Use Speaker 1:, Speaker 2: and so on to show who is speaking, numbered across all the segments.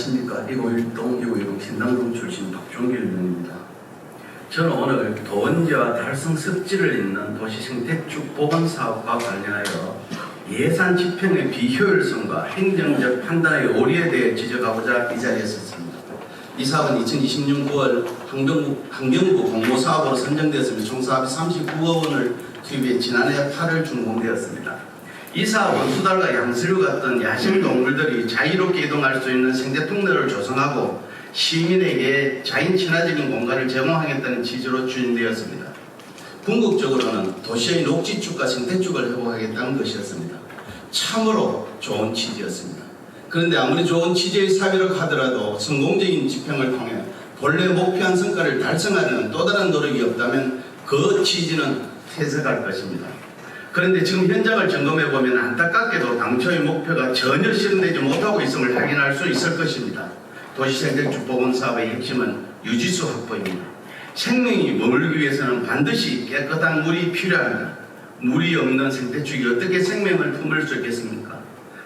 Speaker 1: 안녕하십니까. 151동 251 신당동 출신 박종길 의원입니다. 저는 오늘 도원지와 달성 습지를 잇는 도시 생태축 보건 사업과 관련하여 예산 집행의 비효율성과 행정적 판단의 오류에 대해 지적하고자 이 자리에 섰습니다. 이 사업은 2020년 9월 환경부 공모사업으로 선정되었으며 총 사업이 39억 원을 투입해 지난해 8월 준공되었습니다. 이 사업은 수달과 양서류 같은 야생동물들이 자유롭게 이동할 수 있는 생태 통로를 조성하고 시민에게 자연 친화적인 공간을 제공하겠다는 취지로 추진되었습니다. 궁극적으로는 도시의 녹지축과 생태축을 회복하겠다는 것이었습니다. 참으로 좋은 취지였습니다. 그런데 아무리 좋은 취지의 사업이라고 하더라도 성공적인 집행을 통해 본래 목표한 성과를 달성하려는 또 다른 노력이 없다면 그 취지는 퇴색할 것입니다. 그런데 지금 현장을 점검해보면 안타깝게도 당초의 목표가 전혀 실현되지 못하고 있음을 확인할 수 있을 것입니다. 도시생태축 보건 사업의 핵심은 유지수 확보입니다. 생명이 머물기 위해서는 반드시 깨끗한 물이 필요합니다. 물이 없는 생태축이 어떻게 생명을 품을 수 있겠습니까?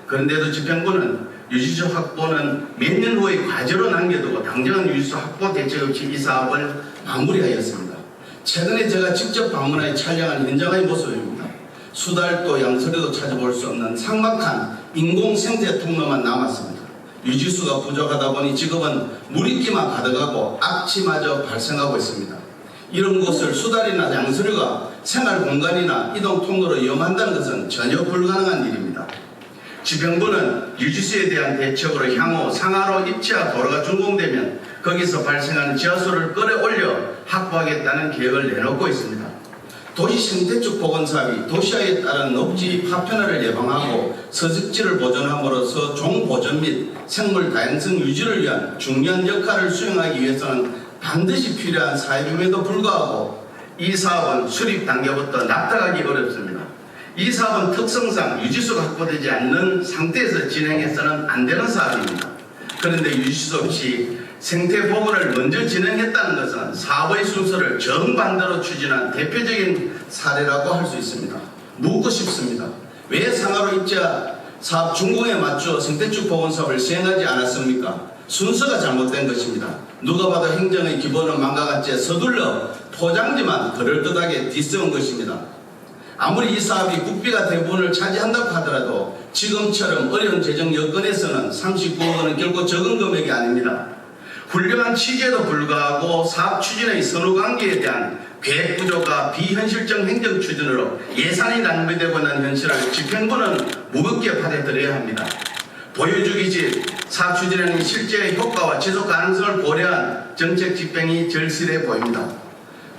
Speaker 1: 그런데도 집행부는 유지수 확보는 몇 년 후의 과제로 남겨두고 당장은 유지수 확보 대책 없이 이 사업을 마무리하였습니다. 최근에 제가 직접 방문하여 촬영한 현장의 모습입니다. 수달도 양서류도 찾아볼 수 없는 삭막한 인공 생태 통로만 남았습니다. 유지수가 부족하다 보니 지금은 물입기만 가득하고 악취마저 발생하고 있습니다. 이런 곳을 수달이나 양서류가 생활 공간이나 이동 통로로 이용한다는 것은 전혀 불가능한 일입니다. 집행부는 유지수에 대한 대책으로 향후 상하로 입지와 도로가 준공되면 거기서 발생하는 지하수를 끌어올려 확보하겠다는 계획을 내놓고 있습니다. 도시 생태축 보건 사업이 도시화에 따른 녹지 파편화를 예방하고 서식지를 보존함으로써 종보존 및 생물 다양성 유지를 위한 중요한 역할을 수행하기 위해서는 반드시 필요한 사업임에도 불구하고 이 사업은 수립 단계부터 납득하기 어렵습니다. 이 사업은 특성상 유지수가 확보되지 않는 상태에서 진행해서는 안 되는 사업입니다. 그런데 유지수 없이 생태 보건을 먼저 진행했다는 것은 사업의 순서를 정반대로 추진한 대표적인 사례라고 할 수 있습니다. 묻고 싶습니다. 왜 상하로 입지와 사업 준공에 맞춰 생태축 보건 사업을 시행하지 않았습니까? 순서가 잘못된 것입니다. 누가 봐도 행정의 기본은 망가간 채 서둘러 포장지만 그럴듯하게 뒤세운 것입니다. 아무리 이 사업이 국비가 대부분을 차지한다고 하더라도 지금처럼 어려운 재정 여건에서는 39억 원은 결코 적은 금액이 아닙니다. 훌륭한 취지에도 불구하고 사업 추진의 선후관계에 대한 계획 부족과 비현실적 행정 추진으로 예산이 낭비되고 있는 현실을 집행부는 무겁게 받아들여야 합니다. 보여주기식 사업 추진에는 실제 효과와 지속 가능성을 고려한 정책 집행이 절실해 보입니다.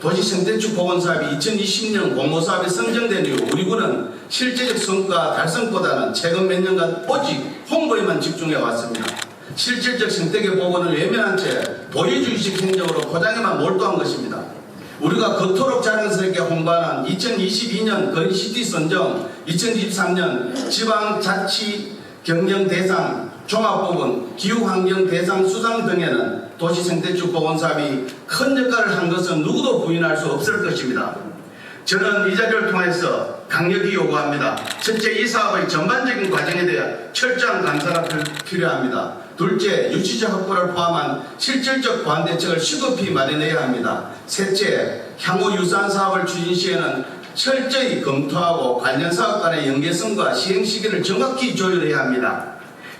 Speaker 1: 도시 생태축 보건 사업이 2020년 공모사업에 선정된 이후 우리 군은 실제적 성과 달성보다는 최근 몇 년간 오직 홍보에만 집중해 왔습니다. 실질적 생태계 보건을 외면한 채 보여주기식 행정으로 포장에만 몰두한 것입니다. 우리가 그토록 자랑스럽게 홍보하는 2022년 그린시티 선정, 2023년 지방자치 경영 대상 종합보건 기후환경 대상 수상 등에는 도시생태축 보건 사업이 큰 역할을 한 것은 누구도 부인할 수 없을 것입니다. 저는 이 자리를 통해서 강력히 요구합니다. 첫째, 이 사업의 전반적인 과정에 대해 철저한 감사가 필요합니다. 둘째, 유치자 확보를 포함한 실질적 보완 대책을 시급히 마련해야 합니다. 셋째, 향후 유사한 사업을 추진 시에는 철저히 검토하고 관련 사업 간의 연계성과 시행 시기를 정확히 조율해야 합니다.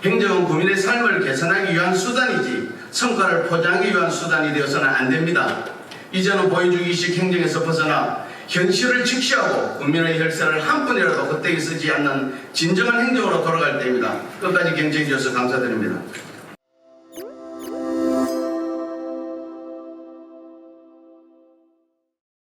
Speaker 1: 행정은 국민의 삶을 개선하기 위한 수단이지 성과를 포장하기 위한 수단이 되어서는 안 됩니다. 이제는 보여주기식 행정에서 벗어나 현실을 직시하고 국민의 혈세를 한 푼이라도 헛되이 쓰지 않는 진정한 행정으로 돌아갈 때입니다. 끝까지 경청해 주셔서 감사드립니다.